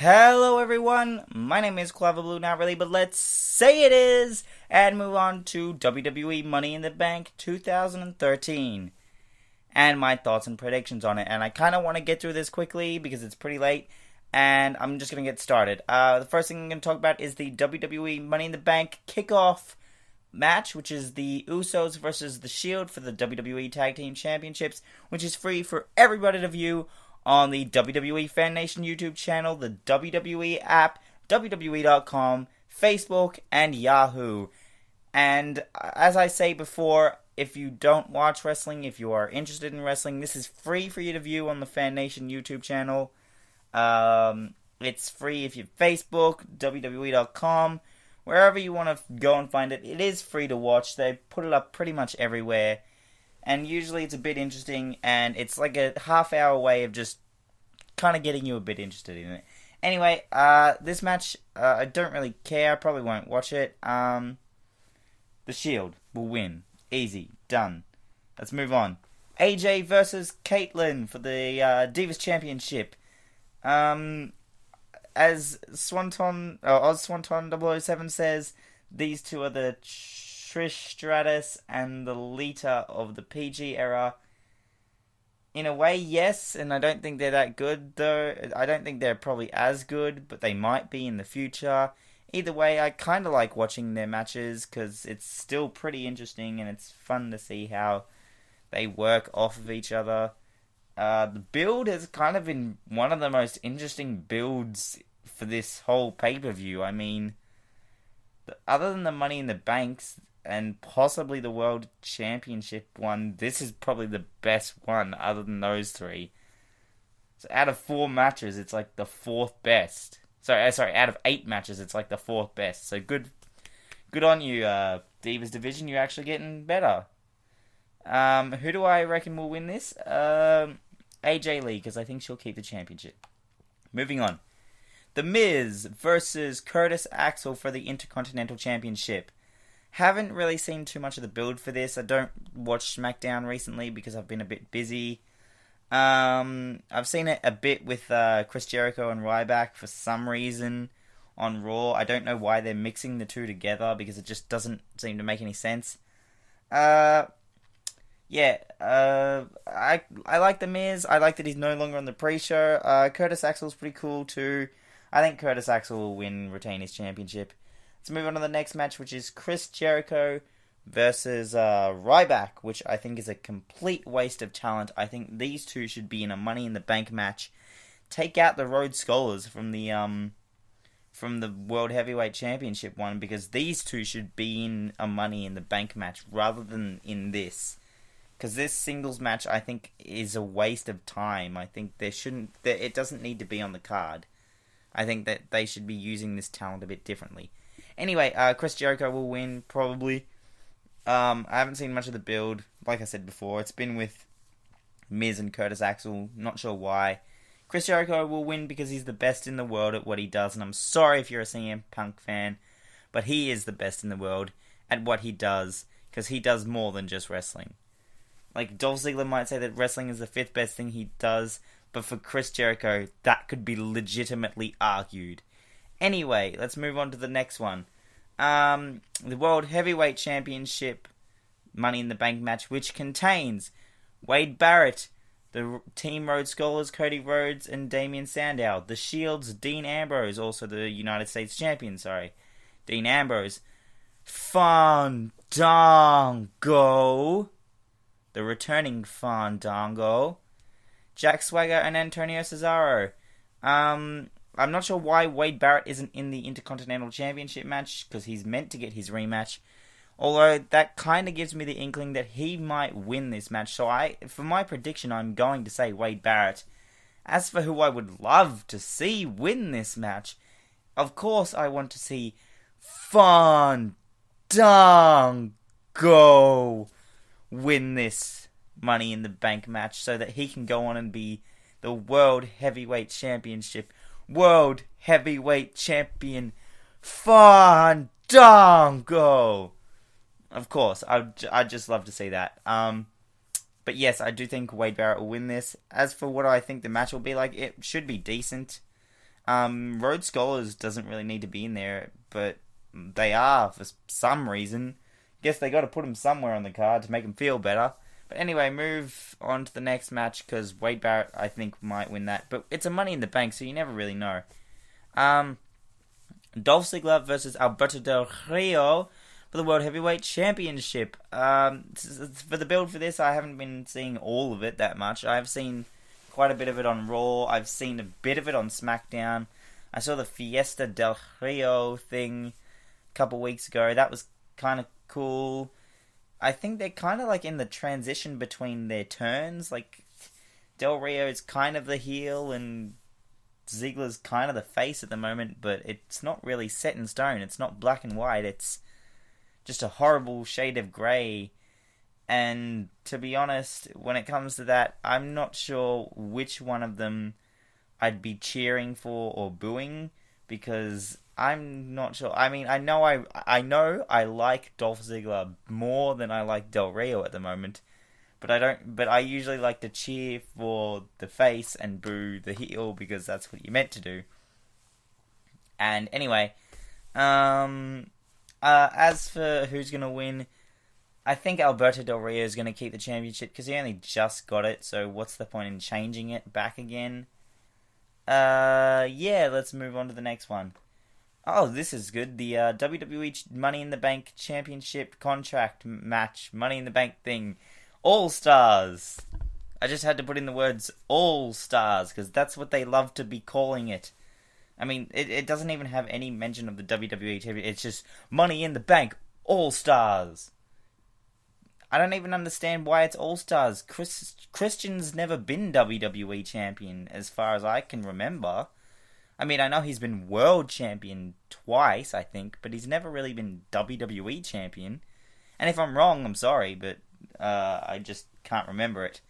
Hello everyone, my name is Clover Blue, not really, but let's say it is, and move on to WWE Money in the Bank 2013, and my thoughts and predictions on it. And I kind of want to get through this quickly because it's pretty late, and I'm just going to get started. The first thing I'm going to talk about is the WWE Money in the Bank Kickoff match, which is the Usos versus The Shield for the WWE Tag Team Championships, which is free for everybody to view on the WWE Fan Nation YouTube channel, the WWE app, WWE.com, Facebook, and Yahoo. And as I say before, if you don't watch wrestling, if you are interested in wrestling, this is free for you to view on the Fan Nation YouTube channel. It's free if you Facebook, WWE.com, wherever you want to go and find it. It is free to watch. They put it up pretty much everywhere. And usually it's a bit interesting, and it's like a half-hour way of just kind of getting you a bit interested in it. Anyway, this match, I don't really care. I probably won't watch it. The Shield will win. Easy. Done. Let's move on. AJ versus Kaitlyn for the Divas Championship. As Oz Swanton 007 says, these two are the Trish Stratus and the Lita of the PG era. In a way, yes, and I don't think they're that good, though. I don't think they're probably as good, but they might be in the future. Either way, I kind of like watching their matches, because it's still pretty interesting, and it's fun to see how they work off of each other. The build has kind of been one of the most interesting builds for this whole pay-per-view. I mean, other than the Money in the Banks and possibly the World Championship one, this is probably the best one other than those three. So out of 4 matches, it's like the 4th best. Sorry, out of 8 matches, it's like the 4th best. So good on you, Divas Division. You're actually getting better. Who do I reckon will win this? AJ Lee, because I think she'll keep the championship. Moving on. The Miz versus Curtis Axel for the Intercontinental Championship. Haven't really seen too much of the build for this. I don't watch SmackDown recently because I've been a bit busy. I've seen it a bit with Chris Jericho and Ryback for some reason on Raw. I don't know why they're mixing the two together because it just doesn't seem to make any sense. I like The Miz. I like that he's no longer on the pre-show. Curtis Axel's pretty cool too. I think Curtis Axel will retain his championship. Let's move on to the next match, which is Chris Jericho versus Ryback, which I think is a complete waste of talent. I think these two should be in a Money in the Bank match. Take out the Rhodes Scholars from the World Heavyweight Championship one, because these two should be in a Money in the Bank match rather than in this. Because this singles match, I think, is a waste of time. I think it doesn't need to be on the card. I think that they should be using this talent a bit differently. Anyway, Chris Jericho will win, probably. I haven't seen much of the build. Like I said before, it's been with Miz and Curtis Axel. Not sure why. Chris Jericho will win because he's the best in the world at what he does. And I'm sorry if you're a CM Punk fan, but he is the best in the world at what he does. Because he does more than just wrestling. Like, Dolph Ziggler might say that wrestling is the 5th best thing he does. But for Chris Jericho, that could be legitimately argued. Anyway, let's move on to the next one. The World Heavyweight Championship Money in the Bank match, which contains Wade Barrett, the Team Rhodes Scholars, Cody Rhodes, and Damien Sandow. The Shield's Dean Ambrose, also the United States champion, Dean Ambrose. Fandango, the returning Fandango. Jack Swagger and Antonio Cesaro. I'm not sure why Wade Barrett isn't in the Intercontinental Championship match, because he's meant to get his rematch. Although, that kind of gives me the inkling that he might win this match. So, for my prediction, I'm going to say Wade Barrett. As for who I would love to see win this match, of course I want to see Fandango win this Money in the Bank match so that he can go on and be the World Heavyweight World Heavyweight Champion Fandango. Of course, I'd just love to see that. But yes, I do think Wade Barrett will win this. As for what I think the match will be like, it should be decent. Rhodes Scholars doesn't really need to be in there, but they are for some reason. Guess they got to put him somewhere on the card to make him feel better. But anyway, move on to the next match because Wade Barrett, I think, might win that. But it's a Money in the Bank, so you never really know. Dolph Ziggler versus Alberto Del Rio for the World Heavyweight Championship. For the build for this, I haven't been seeing all of it that much. I've seen quite a bit of it on Raw. I've seen a bit of it on SmackDown. I saw the Fiesta Del Rio thing a couple weeks ago. That was kind of cool. I think they're kind of like in the transition between their turns. Like, Del Rio is kind of the heel and Ziggler's kind of the face at the moment, but it's not really set in stone. It's not black and white. It's just a horrible shade of grey. And to be honest, when it comes to that, I'm not sure which one of them I'd be cheering for or booing, because I'm not sure. I mean, I know I like Dolph Ziggler more than I like Del Rio at the moment, but I usually like to cheer for the face and boo the heel because that's what you're meant to do. And anyway, as for who's gonna win, I think Alberto Del Rio is gonna keep the championship because he only just got it. So what's the point in changing it back again? Yeah, let's move on to the next one. Oh, this is good. The WWE Money in the Bank Championship contract match, Money in the Bank thing. All Stars. I just had to put in the words All Stars because that's what they love to be calling it. I mean, it doesn't even have any mention of the WWE Championship. It's just Money in the Bank All Stars. I don't even understand why it's All Stars. Christian's never been WWE Champion as far as I can remember. I mean, I know he's been World Champion twice, I think, but he's never really been WWE Champion. And if I'm wrong, I'm sorry, but I just can't remember it.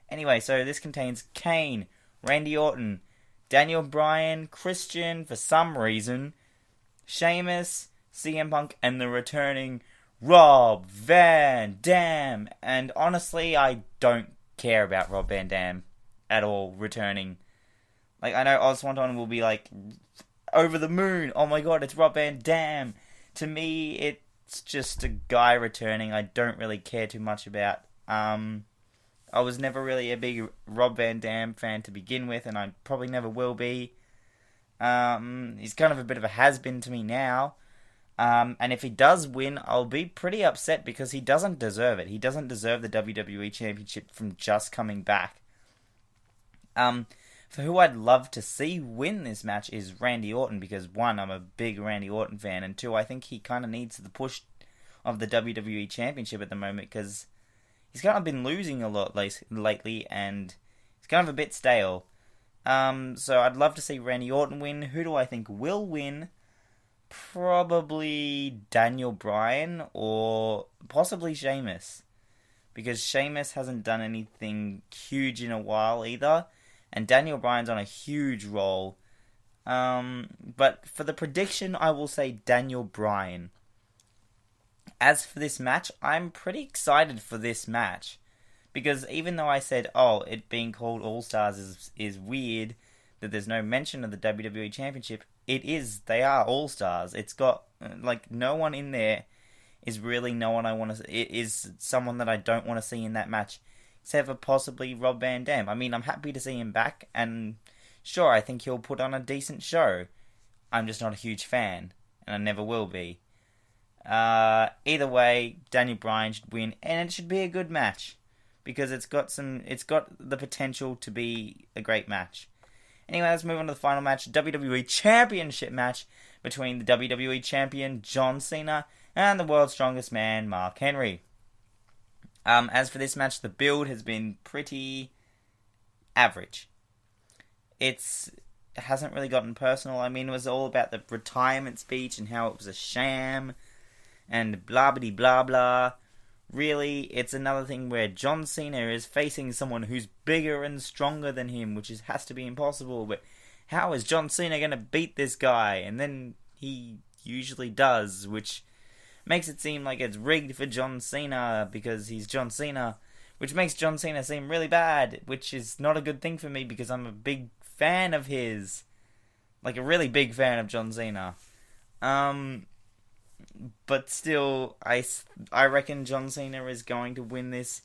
Anyway, so this contains Kane, Randy Orton, Daniel Bryan, Christian, for some reason, Sheamus, CM Punk, and the returning Rob Van Dam. And honestly, I don't care about Rob Van Dam at all returning. Like, I know Oz Swanton will be like, over the moon, oh my god, it's Rob Van Dam. To me, it's just a guy returning I don't really care too much about. I was never really a big Rob Van Dam fan to begin with, and I probably never will be. He's kind of a bit of a has-been to me now. And if he does win, I'll be pretty upset because he doesn't deserve it. He doesn't deserve the WWE Championship from just coming back. For who I'd love to see win this match is Randy Orton, because one, I'm a big Randy Orton fan, and two, I think he kind of needs the push of the WWE Championship at the moment, because he's kind of been losing a lot lately, and he's kind of a bit stale. So I'd love to see Randy Orton win. Who do I think will win? Probably Daniel Bryan or possibly Sheamus, because Sheamus hasn't done anything huge in a while either, and Daniel Bryan's on a huge roll. But for the prediction, I will say Daniel Bryan. As for this match, I'm pretty excited for this match, because even though I said, it being called All Stars is weird, that there's no mention of the WWE Championship, it is. They are All Stars. It's got, no one in there is really no one I want to. It is someone that I don't want to see in that match, except for possibly Rob Van Dam. I mean, I'm happy to see him back, and sure, I think he'll put on a decent show. I'm just not a huge fan, and I never will be. Either way, Daniel Bryan should win, and it should be a good match, because it's got the potential to be a great match. Anyway, let's move on to the final match, WWE Championship match between the WWE Champion John Cena and the World's Strongest Man Mark Henry. As for this match, the build has been pretty average. It hasn't really gotten personal. I mean, it was all about the retirement speech and how it was a sham and blah blah blah blah. Really, it's another thing where John Cena is facing someone who's bigger and stronger than him, which has to be impossible. But how is John Cena going to beat this guy? And then he usually does, which makes it seem like it's rigged for John Cena because he's John Cena, which makes John Cena seem really bad, which is not a good thing for me because I'm a big fan of his. like a really big fan of John Cena. But still, I reckon John Cena is going to win this.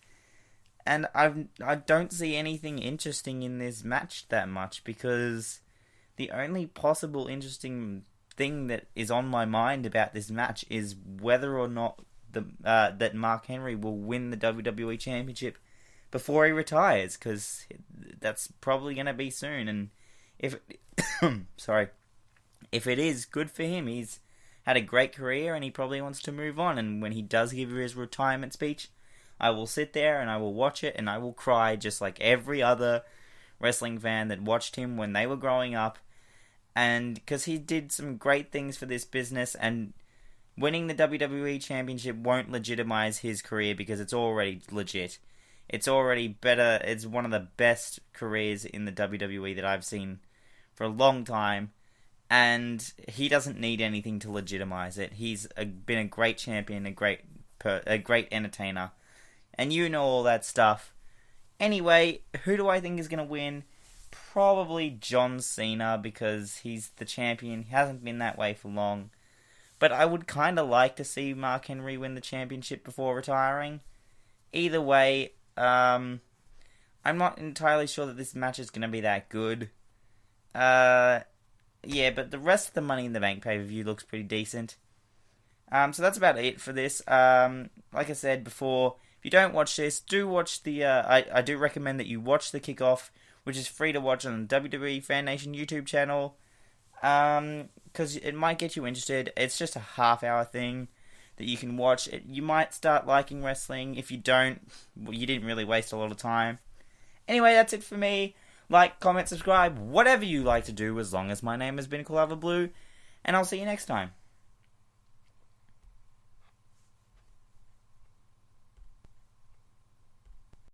And I don't see anything interesting in this match that much, because the only possible interesting thing that is on my mind about this match is whether or not that Mark Henry will win the WWE Championship before he retires, because that's probably going to be soon. And if if it is, good for him. He's had a great career and he probably wants to move on. And when he does give his retirement speech, I will sit there and I will watch it and I will cry just like every other wrestling fan that watched him when they were growing up. And because he did some great things for this business, and winning the WWE Championship won't legitimize his career because it's already legit. It's already better. It's one of the best careers in the WWE that I've seen for a long time. And he doesn't need anything to legitimize it. He's been a great champion, a great entertainer. And you know all that stuff. Anyway, who do I think is going to win? Probably John Cena, because he's the champion. He hasn't been that way for long. But I would kind of like to see Mark Henry win the championship before retiring. Either way, I'm not entirely sure that this match is going to be that good. Yeah, but the rest of the Money in the Bank pay-per-view looks pretty decent. So that's about it for this. Like I said before, if you don't watch this, do watch the... I do recommend that you watch the kickoff, which is free to watch on the WWE Fan Nation YouTube channel. Because it might get you interested. It's just a half-hour thing that you can watch. You might start liking wrestling. If you don't, well, you didn't really waste a lot of time. Anyway, that's it for me. Like, comment, subscribe, whatever you like to do, as long as my name has been called out of the blue. And I'll see you next time.